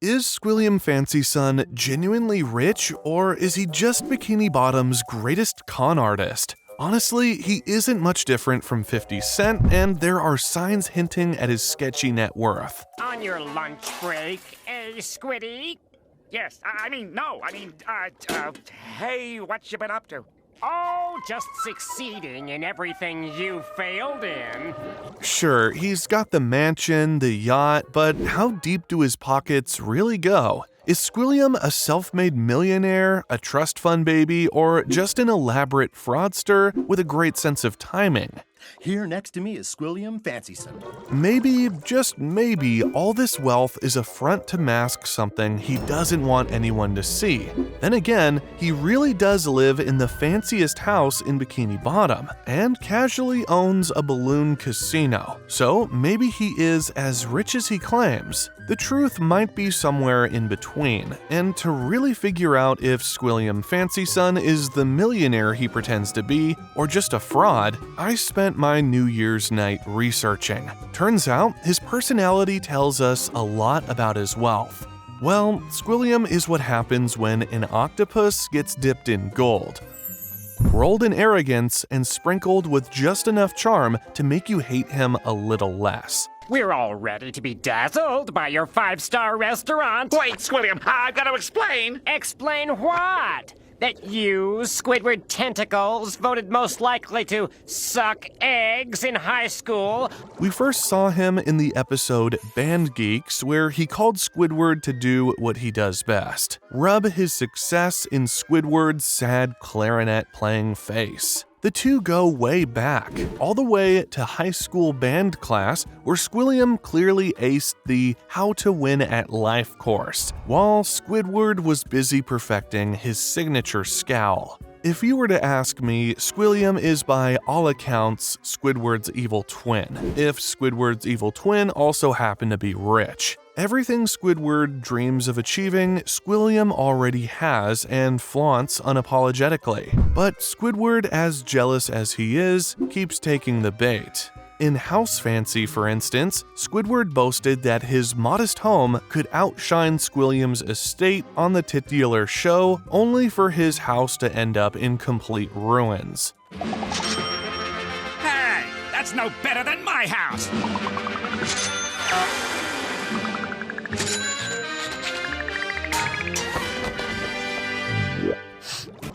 Is Squilliam Fancyson genuinely rich, or is he just Bikini Bottom's greatest con artist? Honestly, he isn't much different from 50 Cent, and there are signs hinting at his sketchy net worth. On your lunch break, Squiddy? Yes, hey, what you been up to? Oh, just succeeding in everything you failed in. Sure, he's got the mansion, the yacht, but how deep do his pockets really go? Is Squilliam a self-made millionaire, a trust fund baby, or just an elaborate fraudster with a great sense of timing? Here next to me is Squilliam Fancyson. Maybe, just maybe, all this wealth is a front to mask something he doesn't want anyone to see. Then again, he really does live in the fanciest house in Bikini Bottom, and casually owns a balloon casino. So maybe he is as rich as he claims. The truth might be somewhere in between, and to really figure out if Squilliam Fancyson is the millionaire he pretends to be, or just a fraud, I spent my New Year's night researching. Turns out, his personality tells us a lot about his wealth. Well, Squilliam is what happens when an octopus gets dipped in gold. Rolled in arrogance and sprinkled with just enough charm to make you hate him a little less. We're all ready to be dazzled by your five-star restaurant. Wait, Squilliam, I've got to explain. Explain what? That you, Squidward Tentacles, voted most likely to suck eggs in high school? We first saw him in the episode Band Geeks, where he called Squidward to do what he does best: rub his success in Squidward's sad clarinet-playing face. The two go way back, all the way to high school band class, where Squilliam clearly aced the How to Win at Life course, while Squidward was busy perfecting his signature scowl. If you were to ask me, Squilliam is by all accounts Squidward's evil twin, if Squidward's evil twin also happened to be rich. Everything Squidward dreams of achieving, Squilliam already has and flaunts unapologetically. But Squidward, as jealous as he is, keeps taking the bait. In House Fancy, for instance, Squidward boasted that his modest home could outshine Squilliam's estate on the titular show, only for his house to end up in complete ruins. Hey, that's no better than my house.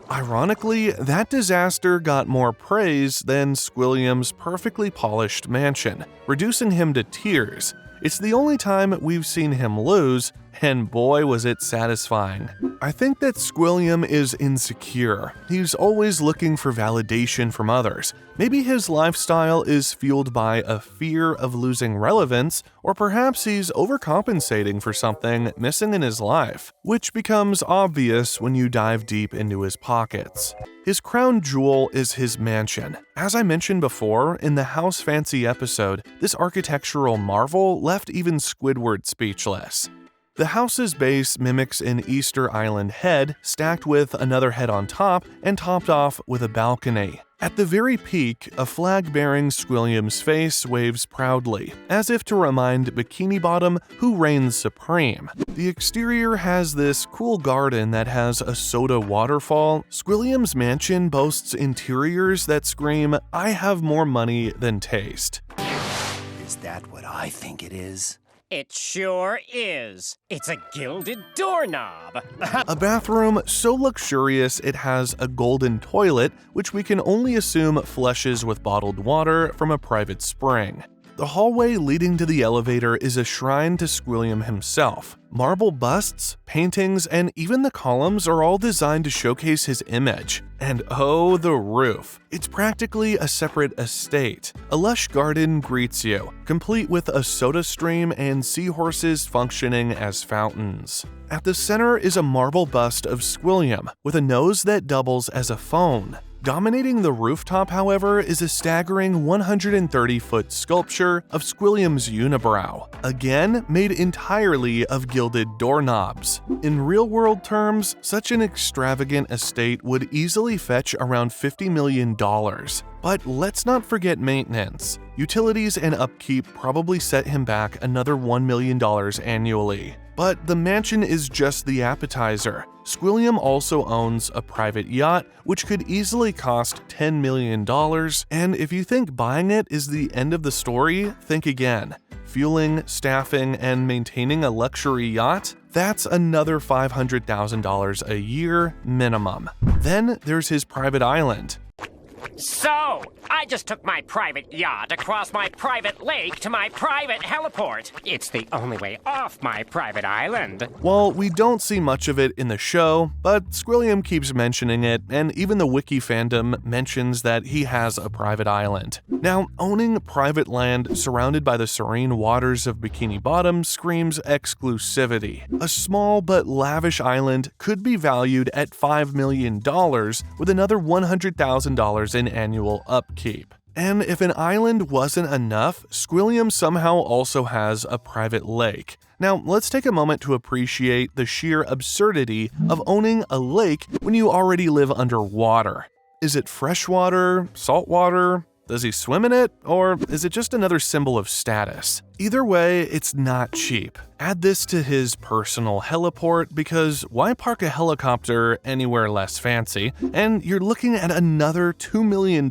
Ironically, that disaster got more praise than Squilliam's perfectly polished mansion, reducing him to tears. It's the only time we've seen him lose, and boy was it satisfying. I think that Squilliam is insecure. He's always looking for validation from others. Maybe his lifestyle is fueled by a fear of losing relevance, or perhaps he's overcompensating for something missing in his life, which becomes obvious when you dive deep into his pockets. His crown jewel is his mansion. As I mentioned before, in the House Fancy episode, this architectural marvel left even Squidward speechless. The house's base mimics an Easter Island head, stacked with another head on top, and topped off with a balcony. At the very peak, a flag bearing Squilliam's face waves proudly, as if to remind Bikini Bottom who reigns supreme. The exterior has this cool garden that has a soda waterfall. Squilliam's mansion boasts interiors that scream, "I have more money than taste." Is that what I think it is? It sure is. It's a gilded doorknob. A bathroom so luxurious it has a golden toilet, which we can only assume flushes with bottled water from a private spring. The hallway leading to the elevator is a shrine to Squilliam himself. Marble busts, paintings, and even the columns are all designed to showcase his image. And oh, the roof. It's practically a separate estate. A lush garden greets you, complete with a soda stream and seahorses functioning as fountains. At the center is a marble bust of Squilliam, with a nose that doubles as a phone. Dominating the rooftop, however, is a staggering 130-foot sculpture of Squilliam's unibrow, again made entirely of gilded doorknobs. In real-world terms, such an extravagant estate would easily fetch around $50 million. But let's not forget maintenance. Utilities and upkeep probably set him back another $1 million annually. But the mansion is just the appetizer. Squilliam also owns a private yacht, which could easily cost $10 million, and if you think buying it is the end of the story, think again. Fueling, staffing, and maintaining a luxury yacht? That's another $500,000 a year minimum. Then there's his private island. So, I just took my private yacht across my private lake to my private heliport. It's the only way off my private island. Well, we don't see much of it in the show, but Squilliam keeps mentioning it, and even the wiki fandom mentions that he has a private island. Now, owning private land surrounded by the serene waters of Bikini Bottom screams exclusivity. A small but lavish island could be valued at $5 million, with another $100,000 in annual upkeep. And if an island wasn't enough, Squilliam somehow also has a private lake. Now, let's take a moment to appreciate the sheer absurdity of owning a lake when you already live underwater. Is it freshwater, saltwater? Does he swim in it, or is it just another symbol of status? Either way, it's not cheap. Add this to his personal heliport, because why park a helicopter anywhere less fancy? And you're looking at another $2 million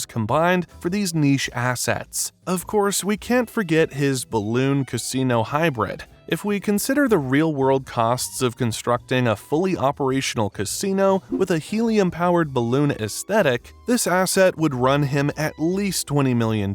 combined for these niche assets. Of course, we can't forget his balloon casino hybrid. If we consider the real-world costs of constructing a fully operational casino with a helium-powered balloon aesthetic, this asset would run him at least $20 million.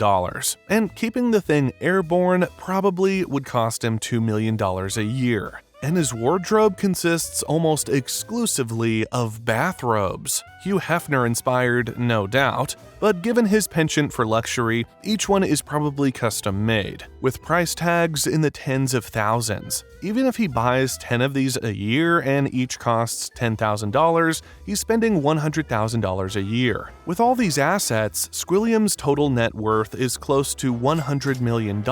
And keeping the thing airborne probably would cost him $2 million a year. And his wardrobe consists almost exclusively of bathrobes. Hugh Hefner inspired, no doubt, but given his penchant for luxury, each one is probably custom made, with price tags in the tens of thousands. Even if he buys 10 of these a year and each costs $10,000, he's spending $100,000 a year. With all these assets, Squilliam's total net worth is close to $100 million,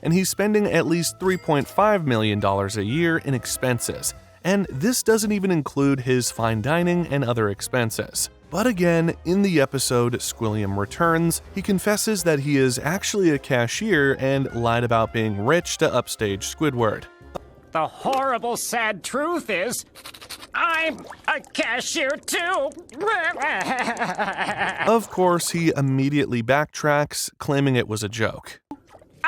and he's spending at least $3.5 million a year in expenses. And this doesn't even include his fine dining and other expenses. But again, in the episode Squilliam Returns, he confesses that he is actually a cashier and lied about being rich to upstage Squidward. The horrible, sad truth is, I'm a cashier too. Of course, he immediately backtracks, claiming it was a joke.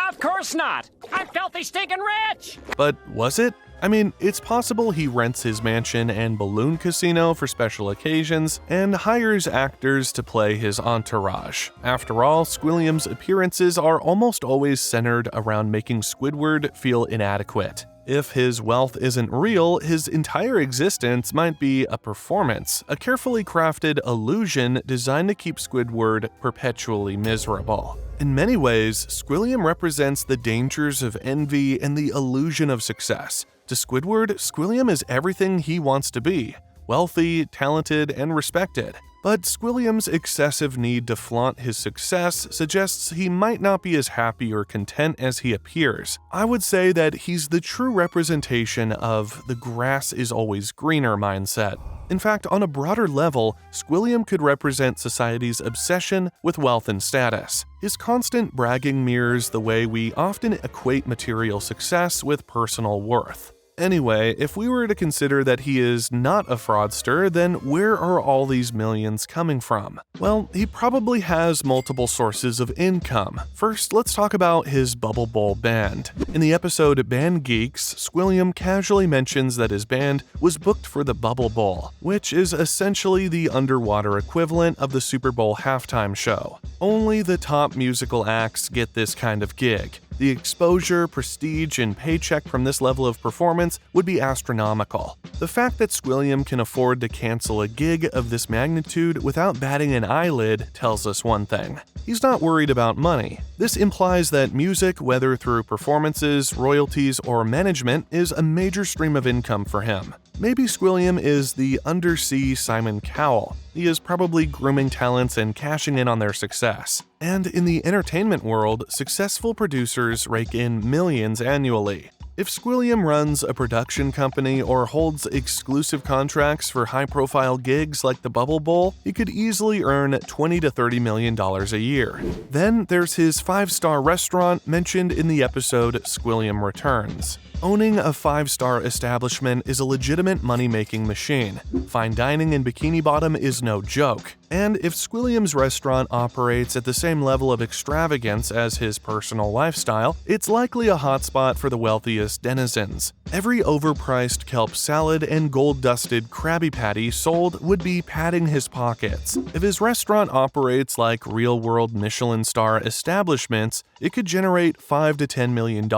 Of course not. I'm filthy stinking rich. But was it? I mean, it's possible he rents his mansion and balloon casino for special occasions and hires actors to play his entourage. After all, Squilliam's appearances are almost always centered around making Squidward feel inadequate. If his wealth isn't real, his entire existence might be a performance, a carefully crafted illusion designed to keep Squidward perpetually miserable. In many ways, Squilliam represents the dangers of envy and the illusion of success. To Squidward, Squilliam is everything he wants to be: wealthy, talented, and respected. But Squilliam's excessive need to flaunt his success suggests he might not be as happy or content as he appears. I would say that he's the true representation of the grass is always greener mindset. In fact, on a broader level, Squilliam could represent society's obsession with wealth and status. His constant bragging mirrors the way we often equate material success with personal worth. Anyway, if we were to consider that he is not a fraudster, then where are all these millions coming from? Well, he probably has multiple sources of income. First, let's talk about his Bubble Bowl band. In the episode Band Geeks, Squilliam casually mentions that his band was booked for the Bubble Bowl, which is essentially the underwater equivalent of the Super Bowl halftime show. Only the top musical acts get this kind of gig. The exposure, prestige, and paycheck from this level of performance would be astronomical. The fact that Squilliam can afford to cancel a gig of this magnitude without batting an eyelid tells us one thing: he's not worried about money. This implies that music, whether through performances, royalties, or management, is a major stream of income for him. Maybe Squilliam is the undersea Simon Cowell. He is probably grooming talents and cashing in on their success. And in the entertainment world, successful producers rake in millions annually. If Squilliam runs a production company or holds exclusive contracts for high-profile gigs like the Bubble Bowl, he could easily earn $20 to $30 million a year. Then there's his 5-star restaurant mentioned in the episode Squilliam Returns. Owning a 5-star establishment is a legitimate money-making machine. Fine dining in Bikini Bottom is no joke. And if Squilliam's restaurant operates at the same level of extravagance as his personal lifestyle, it's likely a hotspot for the wealthiest denizens. Every overpriced kelp salad and gold-dusted Krabby Patty sold would be padding his pockets. If his restaurant operates like real-world Michelin star establishments, it could generate $5 to $10 million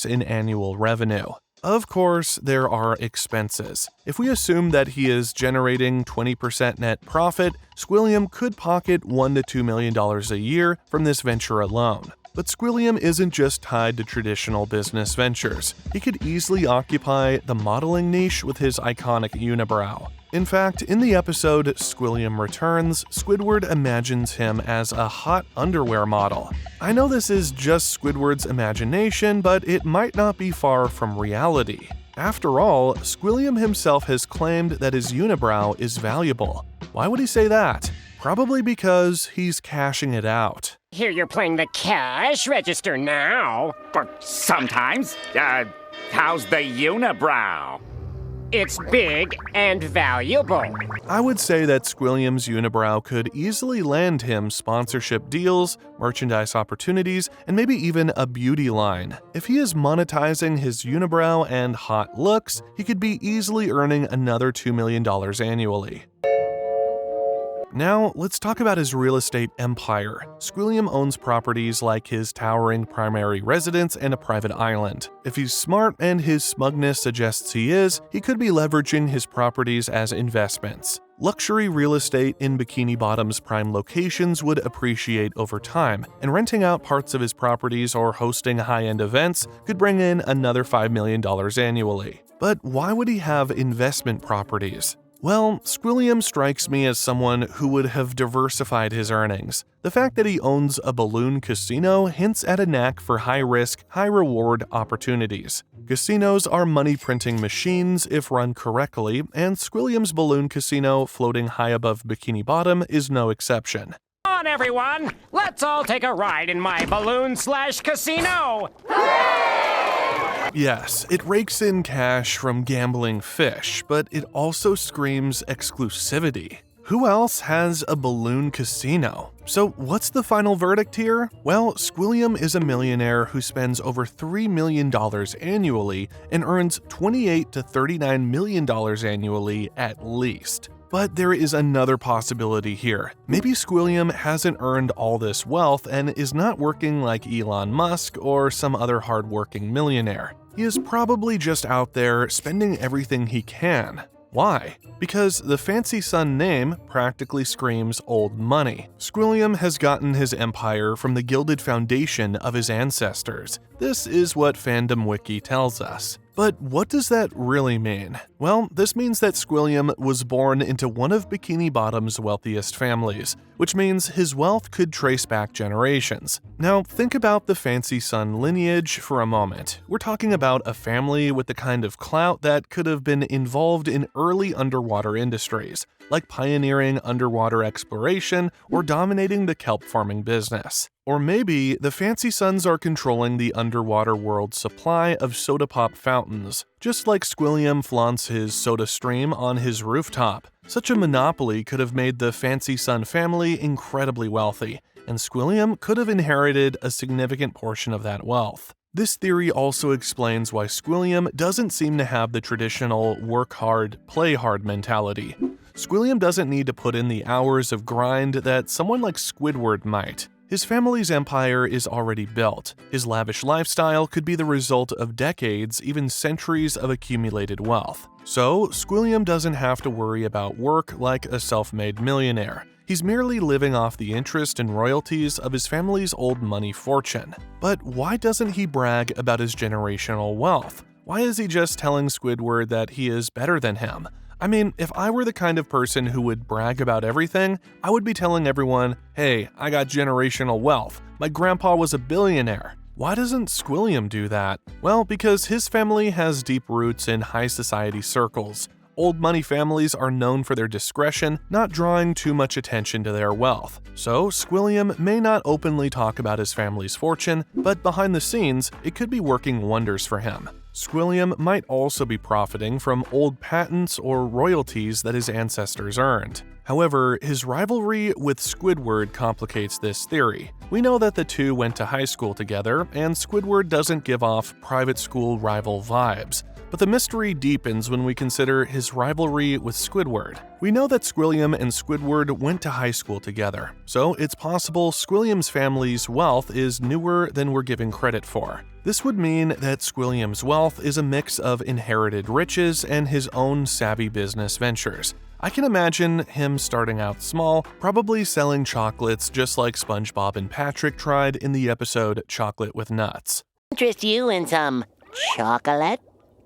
in annual revenue. Of course, there are expenses. If we assume that he is generating 20% net profit, Squilliam could pocket $1 to $2 million a year from this venture alone. But Squilliam isn't just tied to traditional business ventures. He could easily occupy the modeling niche with his iconic unibrow. In fact, in the episode Squilliam Returns, Squidward imagines him as a hot underwear model. I know this is just Squidward's imagination, but it might not be far from reality. After all, Squilliam himself has claimed that his unibrow is valuable. Why would he say that? Probably because he's cashing it out. Here you're playing the cash register now. But sometimes. How's the unibrow? It's big and valuable. I would say that Squilliam's unibrow could easily land him sponsorship deals, merchandise opportunities, and maybe even a beauty line. If he is monetizing his unibrow and hot looks, he could be easily earning another $2 million annually. Now, let's talk about his real estate empire. Squilliam owns properties like his towering primary residence and a private island. If he's smart and his smugness suggests he is, he could be leveraging his properties as investments. Luxury real estate in Bikini Bottom's prime locations would appreciate over time, and renting out parts of his properties or hosting high-end events could bring in another $5 million annually. But why would he have investment properties? Well, Squilliam strikes me as someone who would have diversified his earnings. The fact that he owns a balloon casino hints at a knack for high-risk, high-reward opportunities. Casinos are money-printing machines if run correctly, and Squilliam's balloon casino floating high above Bikini Bottom is no exception. Come on, everyone! Let's all take a ride in my balloon/casino! Yes, it rakes in cash from gambling fish, but it also screams exclusivity. Who else has a balloon casino? So what's the final verdict here? Well, Squilliam is a millionaire who spends over $3 million annually and earns $28 to $39 million annually at least. But there is another possibility here. Maybe Squilliam hasn't earned all this wealth and is not working like Elon Musk or some other hardworking millionaire. He is probably just out there spending everything he can. Why? Because the Fancyson name practically screams old money. Squilliam has gotten his empire from the gilded foundation of his ancestors. This is what Fandom Wiki tells us. But what does that really mean? Well, this means that Squilliam was born into one of Bikini Bottom's wealthiest families, which means his wealth could trace back generations. Now, think about the Fancyson lineage for a moment. We're talking about a family with the kind of clout that could have been involved in early underwater industries, like pioneering underwater exploration or dominating the kelp farming business. Or maybe the Fancycons are controlling the underwater world's supply of soda pop fountains, just like Squilliam flaunts his soda stream on his rooftop. Such a monopoly could have made the Fancyson family incredibly wealthy, and Squilliam could have inherited a significant portion of that wealth. This theory also explains why Squilliam doesn't seem to have the traditional work hard, play hard mentality. Squilliam doesn't need to put in the hours of grind that someone like Squidward might. His family's empire is already built. His lavish lifestyle could be the result of decades, even centuries of accumulated wealth. So, Squilliam doesn't have to worry about work like a self-made millionaire. He's merely living off the interest and royalties of his family's old money fortune. But why doesn't he brag about his generational wealth? Why is he just telling Squidward that he is better than him? I mean, if I were the kind of person who would brag about everything, I would be telling everyone, hey, I got generational wealth. My grandpa was a billionaire. Why doesn't Squilliam do that? Well, because his family has deep roots in high society circles. Old money families are known for their discretion, not drawing too much attention to their wealth. So, Squilliam may not openly talk about his family's fortune, but behind the scenes, it could be working wonders for him. Squilliam might also be profiting from old patents or royalties that his ancestors earned. However, his rivalry with Squidward complicates this theory. We know that the two went to high school together, and Squidward doesn't give off private school rival vibes. But the mystery deepens when we consider his rivalry with Squidward. We know that Squilliam and Squidward went to high school together, so it's possible Squilliam's family's wealth is newer than we're giving credit for. This would mean that Squilliam's wealth is a mix of inherited riches and his own savvy business ventures. I can imagine him starting out small, probably selling chocolates just like SpongeBob and Patrick tried in the episode Chocolate with Nuts. Interest you in some chocolate?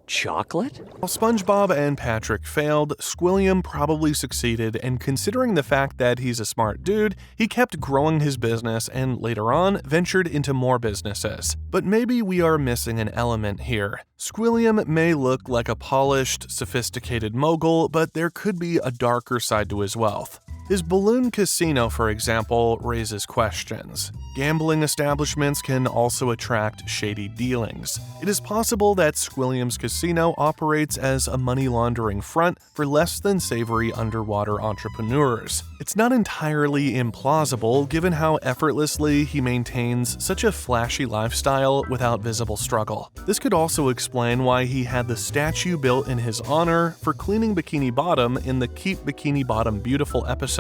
Chocolate? While SpongeBob and Patrick failed, Squilliam probably succeeded, and considering the fact that he's a smart dude, he kept growing his business and later on ventured into more businesses. But maybe we are missing an element here. Squilliam may look like a polished, sophisticated mogul, but there could be a darker side to his wealth. His balloon casino, for example, raises questions. Gambling establishments can also attract shady dealings. It is possible that Squilliam's casino operates as a money laundering front for less than savory underwater entrepreneurs. It's not entirely implausible given how effortlessly he maintains such a flashy lifestyle without visible struggle. This could also explain why he had the statue built in his honor for cleaning Bikini Bottom in the Keep Bikini Bottom Beautiful episode.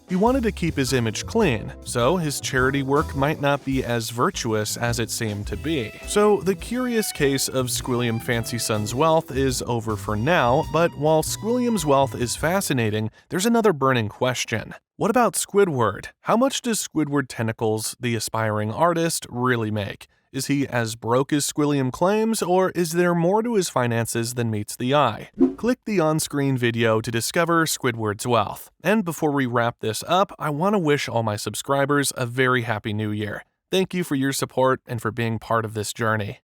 He wanted to keep his image clean, so his charity work might not be as virtuous as it seemed to be. So the curious case of Squilliam Fancyson's wealth is over for now, but while Squilliam's wealth is fascinating, there's another burning question. What about Squidward? How much does Squidward Tentacles, the aspiring artist, really make? Is he as broke as Squilliam claims, or is there more to his finances than meets the eye? Click the on-screen video to discover Squidward's wealth. And before we wrap this up, I want to wish all my subscribers a very happy new year. Thank you for your support and for being part of this journey.